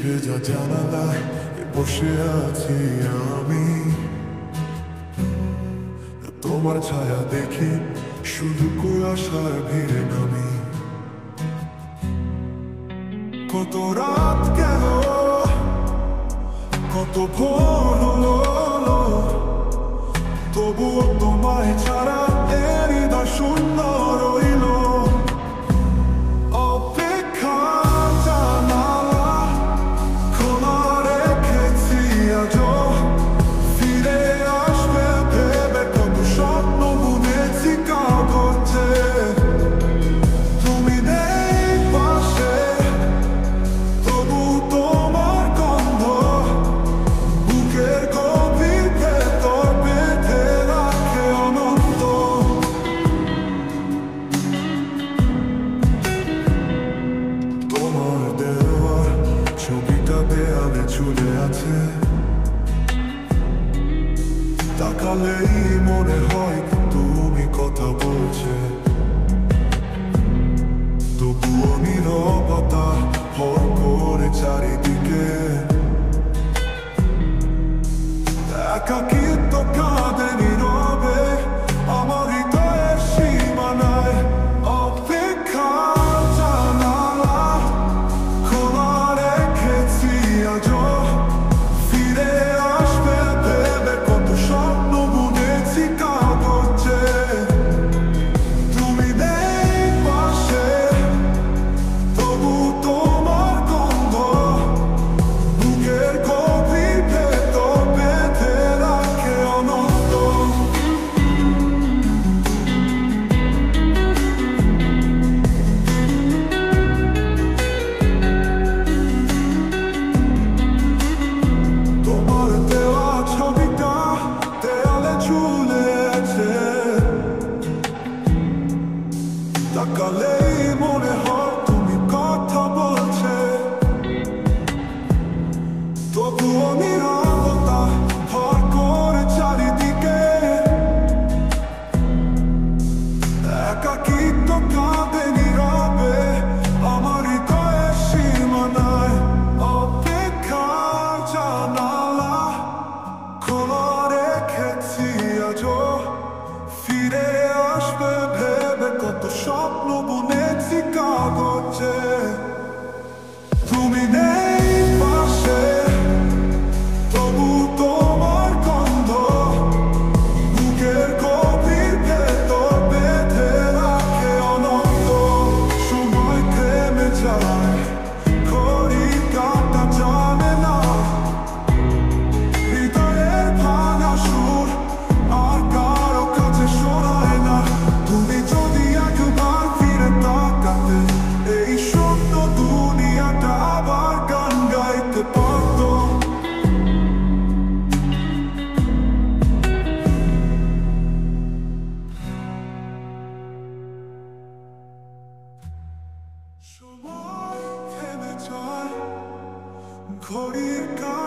ভেজা জানালায় বসে আছি আমি, তোমার ছায়া দেখি শুধু কুয়াশার ভিড়ে নামি। কত রাত গেল, কত ভোর হলো, তবুও তোমায় ছাড়া এর হৃদয় শূন্য রইল। অপেক্ষা জানালা খোলা রেখেছি আজও, ফিরে আসবে ভেবে কত স্বপ্ন বুনেছি কাগজে। তুমি নেই পাশে, তবু তোমার গন্ধ বুকের গভীর ভেতর বেঁধে রাখে অনন্ত। তোমার দেওয়া ছবিটা দেয়ালে ঝুলে আছে, তাকালেই মনে হয় তুমি কথা বলছে। তবুও নীরবতা ভর করে চারিদিকে, একাকিত্ব কাঁদে নীরবে আমার হৃদয়ের সীমানায়। অপেক্ষা জানালা খোলা রেখেছি আজও, ফিরে আসবে ভেবে কত স্বপ্ন বুনেছি কাগজে। তুমি নেই পাশে, তবু তোমার গন্ধ বুকের গভীর ভেতর বেঁধে রাখে অনন্ত। তোমার দেওয়া ছবিটা দেয়ালে ঝুলে আছে, তাকালেই মনে হয় তুমি কথা বলছে। তবুও নীরবতা ভর করে চারিদিকে, একাকিত্ব কাঁদে নীরবে আমার হৃদয়ের সীমানায়। অপেক্ষা জানালা খোলা রেখেছি আজও, ফিরে আসবে ভেবে কত স্বপ্ন বুনেছি কাগজে। তুমি নেই পাশে, তবু তোমার গন্ধ বুকের গভীর ভেতর বেঁধে রাখে অনন্ত। সময় থেমে যায়, ঘড়ির কাঁটা জানে না, হৃদয়ের ভাঙা সুর আর কারো কাছে শোনায় না। তুমি যদি একবার ফিরে তাকাতে, এই শূন্য দুনিয়াটা আবার গান গাইতে পারতো। সময় থেমে যায়, ঘড়ির কাঁটা